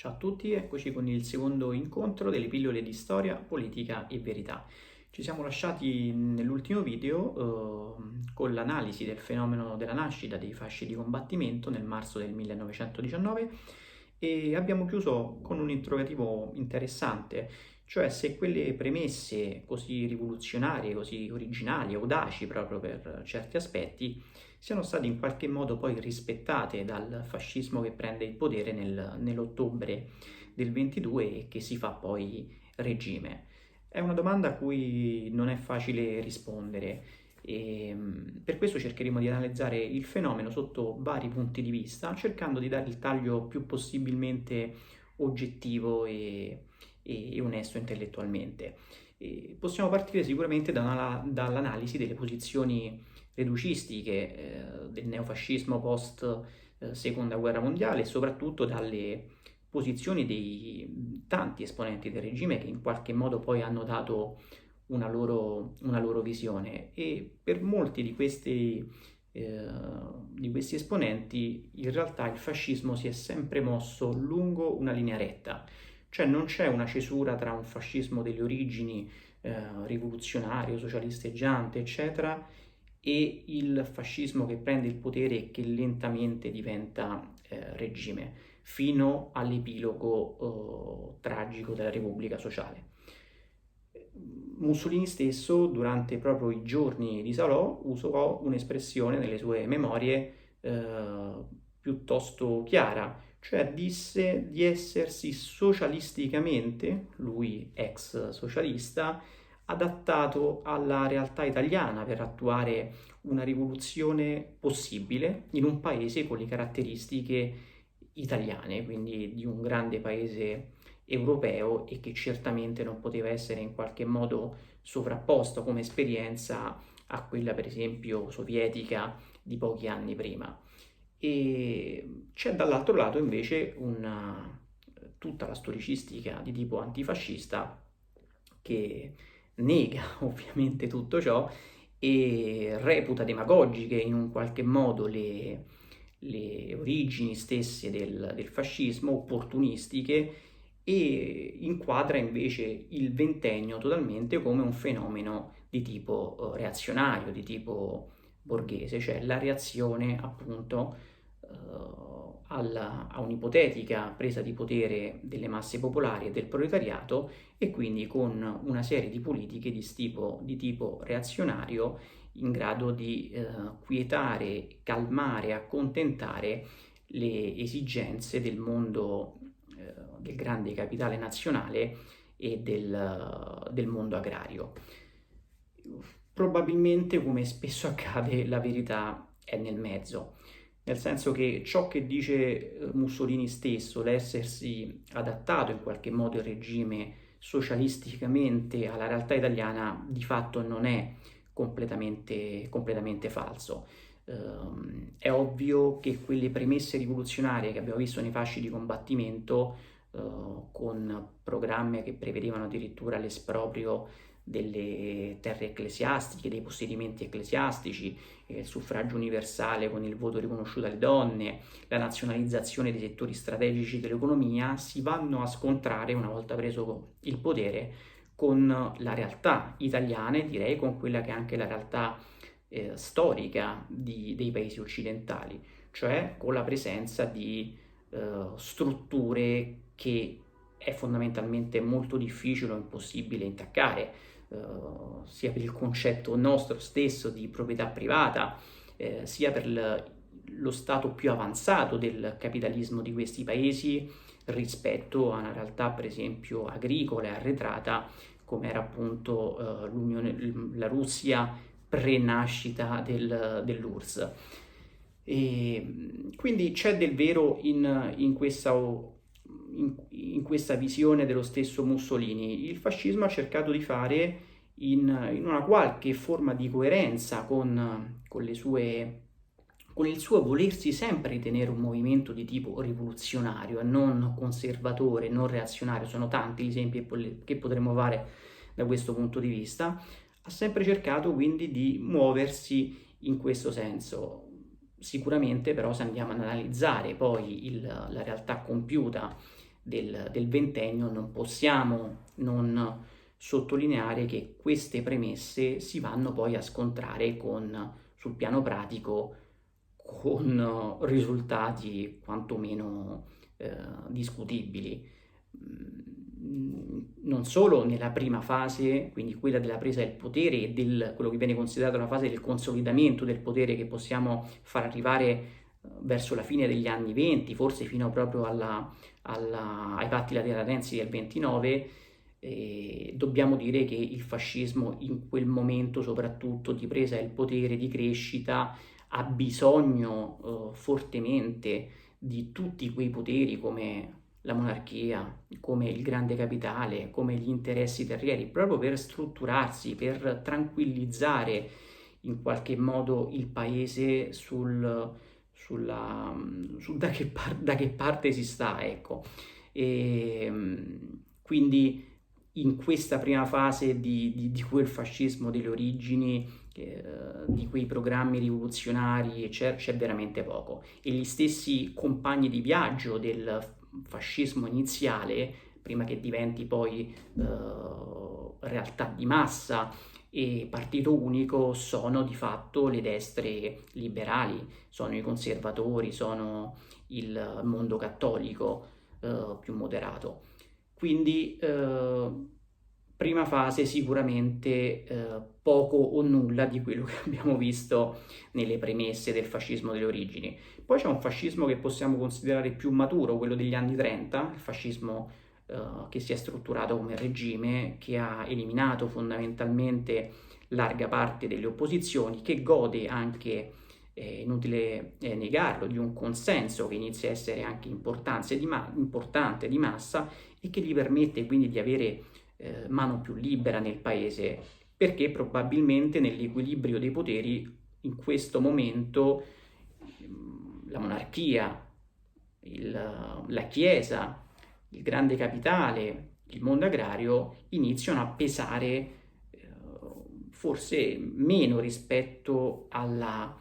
Ciao a tutti, eccoci con il secondo incontro delle pillole di storia, politica e verità. Ci siamo lasciati nell'ultimo video con l'analisi del fenomeno della nascita dei fasci di combattimento nel marzo del 1919 e abbiamo chiuso con un interrogativo interessante, cioè se quelle premesse così rivoluzionarie, così originali, audaci proprio per certi aspetti, siano state in qualche modo poi rispettate dal fascismo che prende il potere nell'ottobre del 22 e che si fa poi regime. È una domanda a cui non è facile rispondere e per questo cercheremo di analizzare il fenomeno sotto vari punti di vista, cercando di dare il taglio più possibilmente oggettivo e onesto intellettualmente. E possiamo partire sicuramente dall'analisi delle posizioni reducistiche del neofascismo post seconda guerra mondiale e soprattutto dalle posizioni dei tanti esponenti del regime che in qualche modo poi hanno dato una loro visione e per molti di questi esponenti in realtà il fascismo si è sempre mosso lungo una linea retta, cioè non c'è una cesura tra un fascismo delle origini rivoluzionario, socialisteggiante, eccetera, e il fascismo che prende il potere e che lentamente diventa regime, fino all'epilogo tragico della Repubblica Sociale. Mussolini stesso, durante proprio i giorni di Salò, usò un'espressione nelle sue memorie piuttosto chiara, cioè disse di essersi socialisticamente, lui ex socialista, adattato alla realtà italiana per attuare una rivoluzione possibile in un paese con le caratteristiche italiane, quindi di un grande paese europeo e che certamente non poteva essere in qualche modo sovrapposto come esperienza a quella per esempio sovietica di pochi anni prima. E c'è dall'altro lato invece tutta la storicistica di tipo antifascista che nega ovviamente tutto ciò e reputa demagogiche in un qualche modo le origini stesse del fascismo, opportunistiche, e inquadra invece il ventennio totalmente come un fenomeno di tipo reazionario, di tipo borghese, cioè la reazione appunto a un'ipotetica presa di potere delle masse popolari e del proletariato e quindi con una serie di politiche di tipo reazionario in grado di quietare, calmare, accontentare le esigenze del mondo del grande capitale nazionale e del mondo agrario. Probabilmente, come spesso accade, la verità è nel mezzo, nel senso che ciò che dice Mussolini stesso, l'essersi adattato in qualche modo il regime socialisticamente alla realtà italiana, di fatto non è completamente falso. È ovvio che quelle premesse rivoluzionarie che abbiamo visto nei fasci di combattimento, con programmi che prevedevano addirittura l'esproprio delle terre ecclesiastiche, dei possedimenti ecclesiastici, il suffragio universale con il voto riconosciuto alle donne, la nazionalizzazione dei settori strategici dell'economia, si vanno a scontrare, una volta preso il potere, con la realtà italiana e direi con quella che è anche la realtà storica dei paesi occidentali, cioè con la presenza di strutture che è fondamentalmente molto difficile o impossibile intaccare, sia per il concetto nostro stesso di proprietà privata, sia per lo stato più avanzato del capitalismo di questi paesi rispetto a una realtà per esempio agricola e arretrata come era appunto la Russia pre-nascita dell'URSS. E quindi c'è del vero in questa visione dello stesso Mussolini. Il fascismo ha cercato di fare in una qualche forma di coerenza con il suo volersi sempre ritenere un movimento di tipo rivoluzionario e non conservatore, non reazionario, sono tanti gli esempi che potremmo fare da questo punto di vista, ha sempre cercato quindi di muoversi in questo senso. Sicuramente però se andiamo ad analizzare poi la realtà compiuta del ventennio, non possiamo non sottolineare che queste premesse si vanno poi a scontrare sul piano pratico con risultati quantomeno discutibili. Non solo nella prima fase, quindi quella della presa del potere e quello che viene considerato la fase del consolidamento del potere che possiamo far arrivare verso la fine degli anni 20, forse fino proprio ai patti lateranensi del 29, dobbiamo dire che il fascismo in quel momento, soprattutto di presa del potere, di crescita, ha bisogno fortemente di tutti quei poteri come la monarchia, come il grande capitale, come gli interessi terrieri, proprio per strutturarsi, per tranquillizzare in qualche modo il paese da che parte si sta, ecco. E, quindi in questa prima fase di quel fascismo delle origini, di quei programmi rivoluzionari, c'è veramente poco. E gli stessi compagni di viaggio del fascismo iniziale, prima che diventi poi realtà di massa e partito unico, sono di fatto le destre liberali, sono i conservatori, sono il mondo cattolico più moderato. Quindi prima fase sicuramente poco o nulla di quello che abbiamo visto nelle premesse del fascismo delle origini. Poi c'è un fascismo che possiamo considerare più maturo, quello degli anni 30, il fascismo che si è strutturato come regime, che ha eliminato fondamentalmente larga parte delle opposizioni, che gode anche, inutile negarlo, di un consenso che inizia a essere anche importante di massa e che gli permette quindi di avere mano più libera nel paese, perché probabilmente nell'equilibrio dei poteri in questo momento la monarchia, la Chiesa, il grande capitale, il mondo agrario iniziano a pesare forse meno rispetto al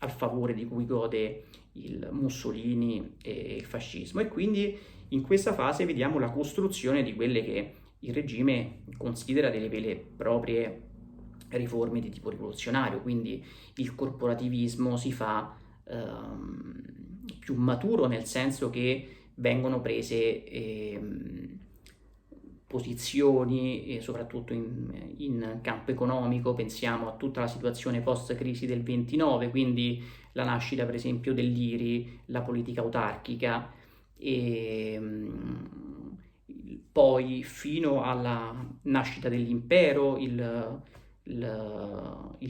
favore di cui gode il Mussolini e il fascismo, e quindi in questa fase vediamo la costruzione di quelle che il regime considera delle vere e proprie riforme di tipo rivoluzionario, quindi il corporativismo si fa più maturo, nel senso che vengono prese posizioni, soprattutto in campo economico. Pensiamo a tutta la situazione post-crisi del 29, quindi la nascita per esempio dell'IRI, la politica autarchica, e poi fino alla nascita dell'impero, il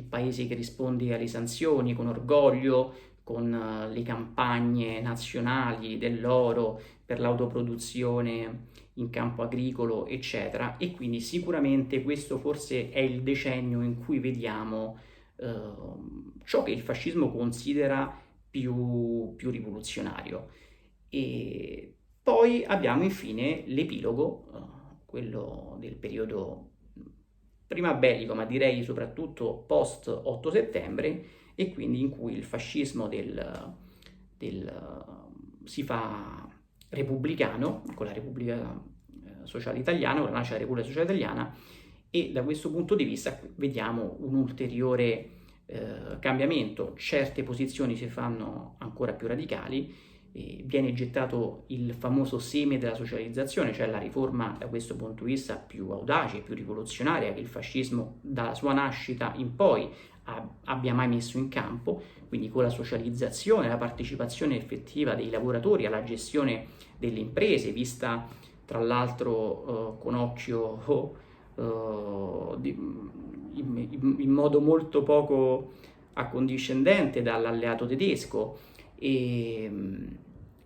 paese che risponde alle sanzioni con orgoglio, con le campagne nazionali dell'oro per l'autoproduzione in campo agricolo, eccetera. E quindi sicuramente questo forse è il decennio in cui vediamo ciò che il fascismo considera più rivoluzionario. E poi abbiamo infine l'epilogo, quello del periodo prima bellico, ma direi soprattutto post 8 settembre, e quindi in cui il fascismo si fa repubblicano con la Repubblica Sociale Italiana, con la nascita della Repubblica Sociale Italiana, e da questo punto di vista vediamo un ulteriore cambiamento. Certe posizioni si fanno ancora più radicali, viene gettato il famoso seme della socializzazione, cioè la riforma da questo punto di vista più audace, più rivoluzionaria che il fascismo dalla sua nascita in poi abbia mai messo in campo, quindi con la socializzazione, la partecipazione effettiva dei lavoratori alla gestione delle imprese, vista tra l'altro con occhio in modo molto poco accondiscendente dall'alleato tedesco,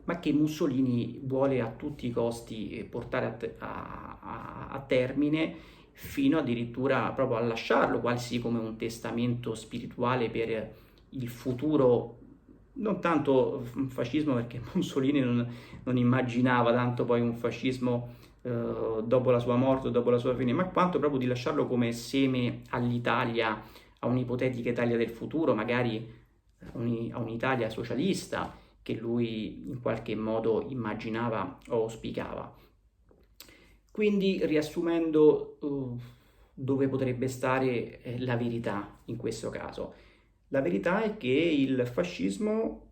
ma che Mussolini vuole a tutti i costi portare a termine, fino addirittura proprio a lasciarlo quasi come un testamento spirituale per il futuro, non tanto fascismo, perché Mussolini non immaginava tanto poi un fascismo dopo la sua morte o dopo la sua fine, ma quanto proprio di lasciarlo come seme all'Italia, a un'ipotetica Italia del futuro, magari a un'Italia socialista, che lui in qualche modo immaginava o auspicava. Quindi, riassumendo, dove potrebbe stare la verità in questo caso? La verità è che il fascismo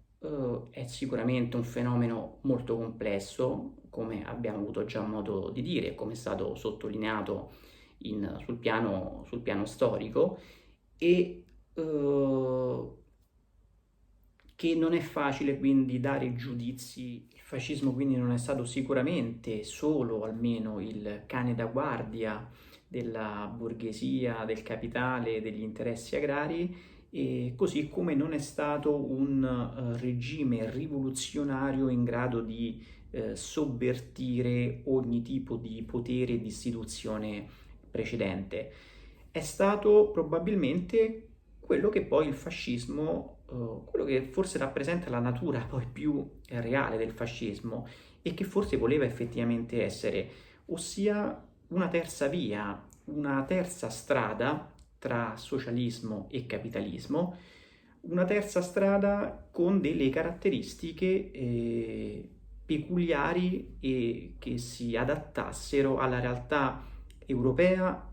è sicuramente un fenomeno molto complesso, come abbiamo avuto già modo di dire, come è stato sottolineato sul piano storico, e che non è facile quindi dare giudizi. Il fascismo quindi non è stato sicuramente solo, almeno, il cane da guardia della borghesia, del capitale, degli interessi agrari, e così come non è stato un regime rivoluzionario in grado di sovvertire ogni tipo di potere e di istituzione precedente. È stato probabilmente quello che poi il fascismo, quello che forse rappresenta la natura poi più reale del fascismo e che forse voleva effettivamente essere, ossia una terza via, una terza strada tra socialismo e capitalismo, una terza strada con delle caratteristiche peculiari e che si adattassero alla realtà europea,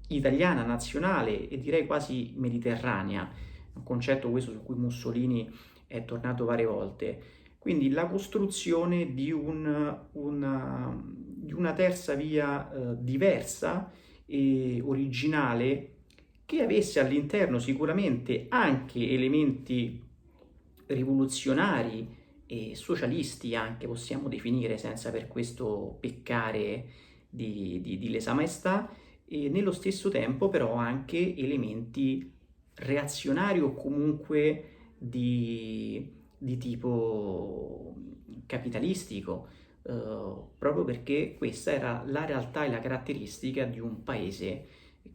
italiana, nazionale e direi quasi mediterranea, un concetto questo su cui Mussolini è tornato varie volte. Quindi la costruzione di una terza via diversa e originale, che avesse all'interno sicuramente anche elementi rivoluzionari e socialisti, anche possiamo definire, senza per questo peccare di lesa maestà, e nello stesso tempo però anche elementi reazionari o comunque di tipo capitalistico, proprio perché questa era la realtà e la caratteristica di un paese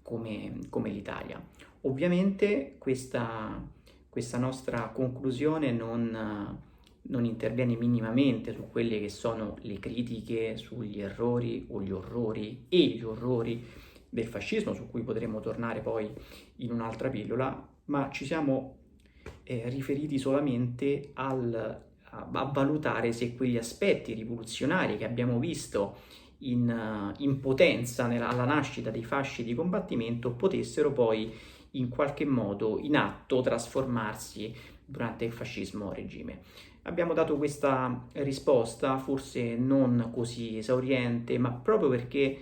come l'Italia. Ovviamente questa nostra conclusione non interviene minimamente su quelle che sono le critiche sugli errori o gli orrori e gli orrori del fascismo, su cui potremo tornare poi in un'altra pillola, ma ci siamo riferiti solamente a valutare se quegli aspetti rivoluzionari che abbiamo visto in potenza alla nascita dei fasci di combattimento potessero poi in qualche modo in atto trasformarsi durante il fascismo regime. Abbiamo dato questa risposta, forse non così esauriente, ma proprio perché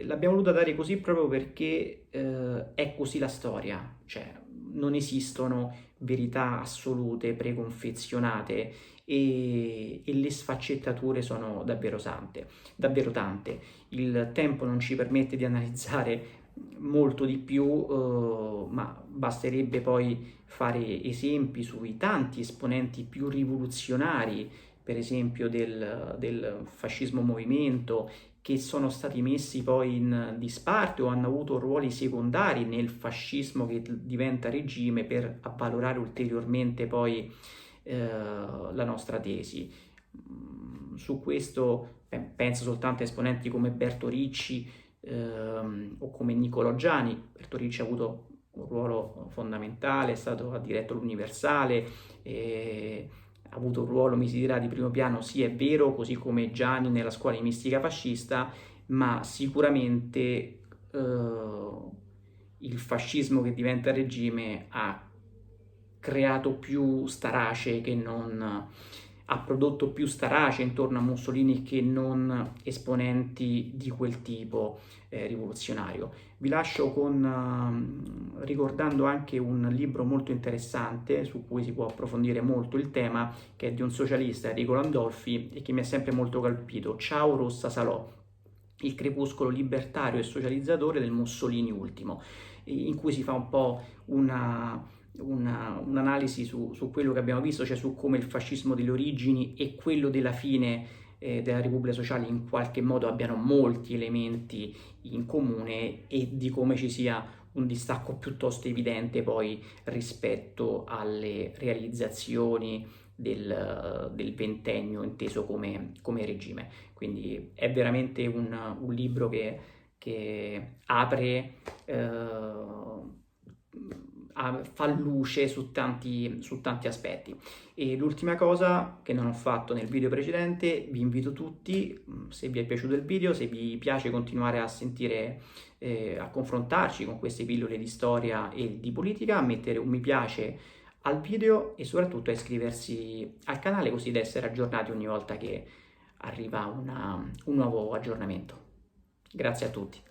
l'abbiamo voluta dare così proprio perché è così la storia, cioè non esistono verità assolute, preconfezionate e le sfaccettature sono davvero tante. Il tempo non ci permette di analizzare molto di più, ma basterebbe poi fare esempi sui tanti esponenti più rivoluzionari, per esempio del fascismo movimento, che sono stati messi poi in disparte o hanno avuto ruoli secondari nel fascismo che diventa regime per avvalorare ulteriormente poi la nostra tesi. Su questo penso soltanto a esponenti come Berto Ricci o come Niccolò Giani. Berto Ricci ha avuto un ruolo fondamentale, ha diretto l'Universale, ha avuto un ruolo, mi si dirà, di primo piano, sì è vero, così come Gianni nella scuola di mistica fascista, ma sicuramente il fascismo che diventa regime ha creato più starace che non ha prodotto più starace intorno a Mussolini che non esponenti di quel tipo rivoluzionario. Vi lascio ricordando anche un libro molto interessante su cui si può approfondire molto il tema, che è di un socialista, Enrico Landolfi, e che mi ha sempre molto colpito, Ciao Rossa Salò, il crepuscolo libertario e socializzatore del Mussolini ultimo, in cui si fa un po' un'analisi su quello che abbiamo visto, cioè su come il fascismo delle origini e quello della fine della Repubblica Sociale in qualche modo abbiano molti elementi in comune e di come ci sia un distacco piuttosto evidente poi rispetto alle realizzazioni del ventennio inteso come regime. Quindi è veramente un libro che apre fa luce su tanti aspetti. E l'ultima cosa che non ho fatto nel video precedente, vi invito tutti, se vi è piaciuto il video, se vi piace continuare a sentire, a confrontarci con queste pillole di storia e di politica, a mettere un mi piace al video e soprattutto a iscriversi al canale così da essere aggiornati ogni volta che arriva un nuovo aggiornamento. Grazie a tutti.